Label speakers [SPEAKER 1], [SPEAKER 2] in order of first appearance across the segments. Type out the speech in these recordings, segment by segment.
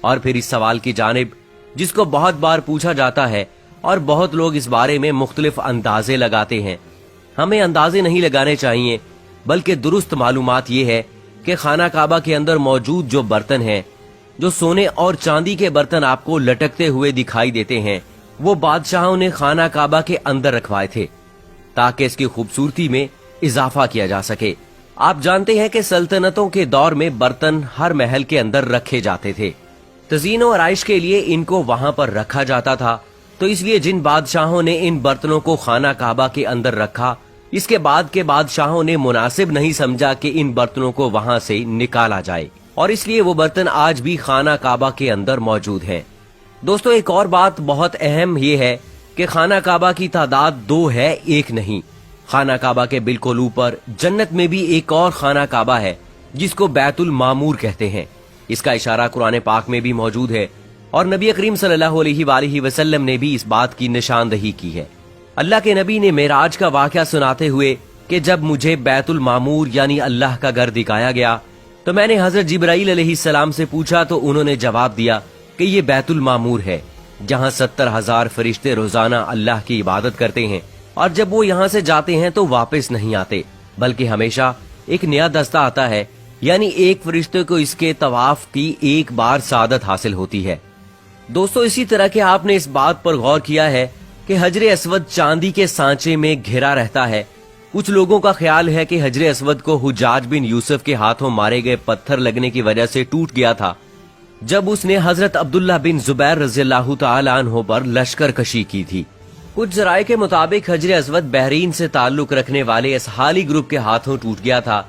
[SPEAKER 1] اور پھر اس سوال کی جانب جس کو بہت بار پوچھا جاتا ہے اور بہت لوگ اس بارے میں مختلف اندازے لگاتے ہیں. ہمیں اندازے نہیں لگانے چاہیے بلکہ درست معلومات یہ ہے کہ خانہ کعبہ کے اندر موجود جو برتن ہیں، جو سونے اور چاندی کے برتن آپ کو لٹکتے ہوئے دکھائی دیتے ہیں، وہ بادشاہوں نے خانہ کعبہ کے اندر رکھوائے تھے تاکہ اس کی خوبصورتی میں اضافہ کیا جا سکے. آپ جانتے ہیں کہ سلطنتوں کے دور میں برتن ہر محل کے اندر رکھے جاتے تھے. تزئین و آرائش کے لیے ان کو وہاں پر رکھا جاتا تھا، تو اس لیے جن بادشاہوں نے ان برتنوں کو خانہ کعبہ کے اندر رکھا، اس کے بعد کے بادشاہوں نے مناسب نہیں سمجھا کہ ان برتنوں کو وہاں سے نکالا جائے، اور اس لیے وہ برتن آج بھی خانہ کعبہ کے اندر موجود ہیں. دوستو، ایک اور بات بہت اہم یہ ہے کہ خانہ کعبہ کی تعداد 2 ہے، 1 نہیں. خانہ کعبہ کے بالکل اوپر جنت میں بھی ایک اور خانہ کعبہ ہے جس کو بیت المعمور کہتے ہیں. اس کا اشارہ قرآن پاک میں بھی موجود ہے اور نبی کریم صلی اللہ علیہ وآلہ وسلم نے بھی اس بات کی نشاندہی کی ہے. اللہ کے نبی نے معراج کا واقعہ سناتے ہوئے کہ جب مجھے بیت المعمور یعنی اللہ کا گھر دکھایا گیا تو میں نے حضرت جبرائیل علیہ السلام سے پوچھا تو انہوں نے جواب دیا کہ یہ بیت المعمور ہے جہاں 70,000 فرشتے روزانہ اللہ کی عبادت کرتے ہیں، اور جب وہ یہاں سے جاتے ہیں تو واپس نہیں آتے بلکہ ہمیشہ ایک نیا دستہ آتا ہے، یعنی ایک فرشتے کو اس کے طواف کی ایک بار سعادت حاصل ہوتی ہے. دوستو، اسی طرح کہ آپ نے اس بات پر غور کیا ہے کہ حجر اسود چاندی کے سانچے میں گھرا رہتا ہے. کچھ لوگوں کا خیال ہے کہ حجر اسود کو حجاج بن یوسف کے ہاتھوں مارے گئے پتھر لگنے کی وجہ سے ٹوٹ گیا تھا جب اس نے حضرت عبداللہ بن زبیر رضی اللہ تعالی عنہ پر لشکر کشی کی تھی. کچھ ذرائع کے مطابق حجر اسود بحرین سے تعلق رکھنے والے اسحالی گروپ کے ہاتھوں ٹوٹ گیا تھا.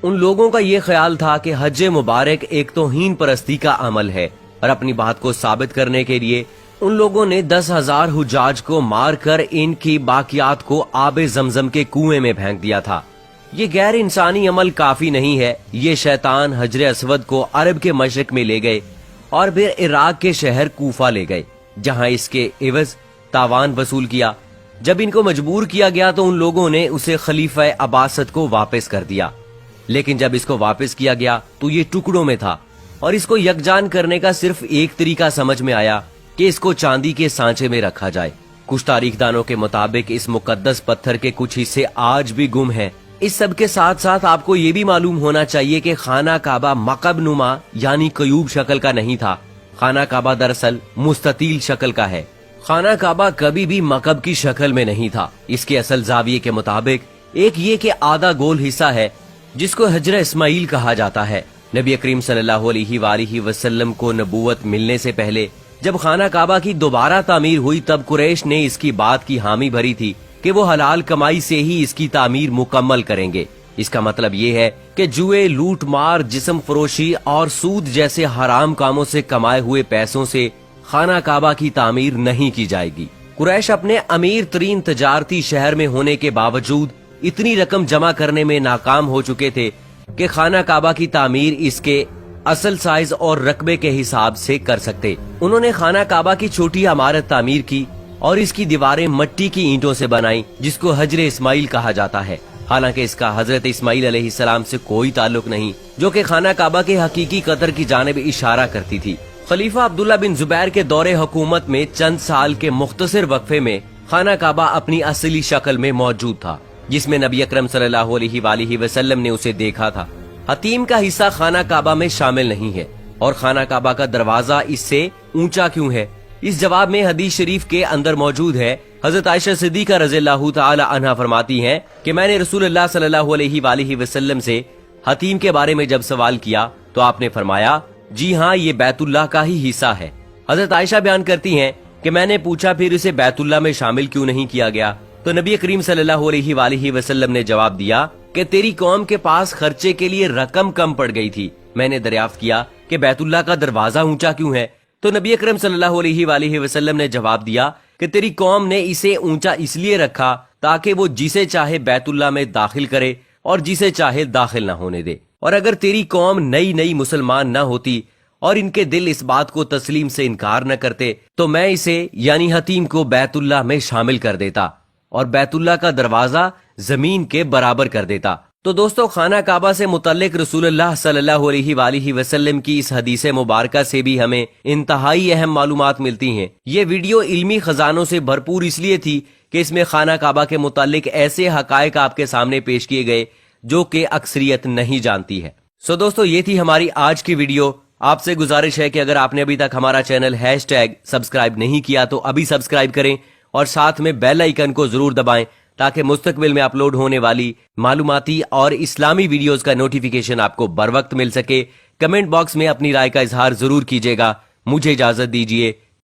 [SPEAKER 1] ان لوگوں کا یہ خیال تھا کہ حج مبارک ایک توہین پرستی کا عمل ہے، اور اپنی بات کو ثابت کرنے کے لیے ان لوگوں نے 10,000 حجاج کو مار کر ان کی باقیات کو آب زمزم کے کنویں میں پھینک دیا تھا. یہ غیر انسانی عمل کافی نہیں ہے. یہ شیطان حجر اسود کو عرب کے مشرق میں لے گئے اور پھر عراق کے شہر کوفہ لے گئے جہاں اس کے عوض تاوان وصول کیا. جب ان کو مجبور کیا گیا تو ان لوگوں نے اسے خلیفہ عباسد کو واپس کر دیا، لیکن جب اس کو واپس کیا گیا تو یہ ٹکڑوں میں تھا، اور اس کو یکجان کرنے کا صرف ایک طریقہ سمجھ میں آیا کہ اس کو چاندی کے سانچے میں رکھا جائے. کچھ تاریخ دانوں کے مطابق اس مقدس پتھر کے کچھ حصے آج بھی گم ہیں. اس سب کے ساتھ ساتھ آپ کو یہ بھی معلوم ہونا چاہیے کہ خانہ کعبہ مکعب نما یعنی کیوب شکل کا نہیں تھا. خانہ کعبہ دراصل مستطیل شکل کا ہے. خانہ کعبہ کبھی بھی مکعب کی شکل میں نہیں تھا. اس کے اصل زاویے کے مطابق ایک یہ کہ آدھا گول حصہ ہے جس کو حجر اسماعیل کہا جاتا ہے. نبی کریم صلی اللہ علیہ وآلہ وسلم کو نبوت ملنے سے پہلے جب خانہ کعبہ کی دوبارہ تعمیر ہوئی تب قریش نے اس کی بات کی حامی بھری تھی کہ وہ حلال کمائی سے ہی اس کی تعمیر مکمل کریں گے. اس کا مطلب یہ ہے کہ جوئے، لوٹ مار، جسم فروشی اور سود جیسے حرام کاموں سے کمائے ہوئے پیسوں سے خانہ کعبہ کی تعمیر نہیں کی جائے گی. قریش اپنے امیر ترین تجارتی شہر میں ہونے کے باوجود اتنی رقم جمع کرنے میں ناکام ہو چکے تھے کہ خانہ کعبہ کی تعمیر اس کے اصل سائز اور رقبے کے حساب سے کر سکتے. انہوں نے خانہ کعبہ کی چھوٹی عمارت تعمیر کی اور اس کی دیواریں مٹی کی اینٹوں سے بنائیں جس کو حجر اسماعیل کہا جاتا ہے. حالانکہ اس کا حضرت اسماعیل علیہ السلام سے کوئی تعلق نہیں، جو کہ خانہ کعبہ کے حقیقی قطر کی جانب اشارہ کرتی تھی. خلیفہ عبداللہ بن زبیر کے دور حکومت میں چند سال کے مختصر وقفے میں خانہ کعبہ اپنی اصلی شکل میں موجود تھا، جس میں نبی اکرم صلی اللہ علیہ وآلہ وسلم نے اسے دیکھا تھا. حتیم کا حصہ خانہ کعبہ میں شامل نہیں ہے، اور خانہ کعبہ کا دروازہ اس سے اونچا کیوں ہے؟ اس جواب میں حدیث شریف کے اندر موجود ہے. حضرت عائشہ صدیقہ رضی اللہ تعالی عنہا فرماتی ہیں کہ میں نے رسول اللہ صلی اللہ علیہ وآلہ وسلم سے حتیم کے بارے میں جب سوال کیا تو آپ نے فرمایا جی ہاں، یہ بیت اللہ کا ہی حصہ ہے. حضرت عائشہ بیان کرتی ہیں کہ میں نے پوچھا پھر اسے بیت اللہ میں شامل کیوں نہیں کیا گیا؟ تو نبی کریم صلی اللہ علیہ وآلہ وسلم نے جواب دیا کہ تیری قوم کے پاس خرچے کے لیے رقم کم پڑ گئی تھی. میں نے دریافت کیا کہ بیت اللہ کا دروازہ اونچا کیوں ہے؟ تو نبی اکرم صلی اللہ علیہ وآلہ وسلم نے جواب دیا کہ تیری قوم نے اسے اونچا اس لیے رکھا تاکہ وہ جسے چاہے بیت اللہ میں داخل کرے اور جسے چاہے داخل نہ ہونے دے. اور اگر تیری قوم نئی مسلمان نہ ہوتی اور ان کے دل اس بات کو تسلیم سے انکار نہ کرتے تو میں اسے یعنی حتیم کو بیت اللہ میں شامل کر دیتا اور بیت اللہ کا دروازہ زمین کے برابر کر دیتا. تو دوستو خانہ کعبہ سے متعلق رسول اللہ صلی اللہ علیہ وآلہ وسلم کی اس حدیث مبارکہ سے بھی ہمیں انتہائی اہم معلومات ملتی ہیں۔ یہ ویڈیو علمی خزانوں سے بھرپور اس لیے تھی کہ اس میں خانہ کعبہ کے متعلق ایسے حقائق آپ کے سامنے پیش کیے گئے جو کہ اکثریت نہیں جانتی ہے۔ سو دوستو یہ تھی ہماری آج کی ویڈیو۔ آپ سے گزارش ہے کہ اگر آپ نے ابھی تک ہمارا چینل #سبسکرائب نہیں کیا تو ابھی سبسکرائب کریں اور ساتھ میں بیل آئیکن کو ضرور دبائیں تاکہ مستقبل میں اپلوڈ ہونے والی معلوماتی اور اسلامی ویڈیوز کا نوٹیفیکیشن آپ کو بر وقت مل سکے۔ کمنٹ باکس میں اپنی رائے کا اظہار ضرور کیجیے گا۔ مجھے اجازت دیجیے۔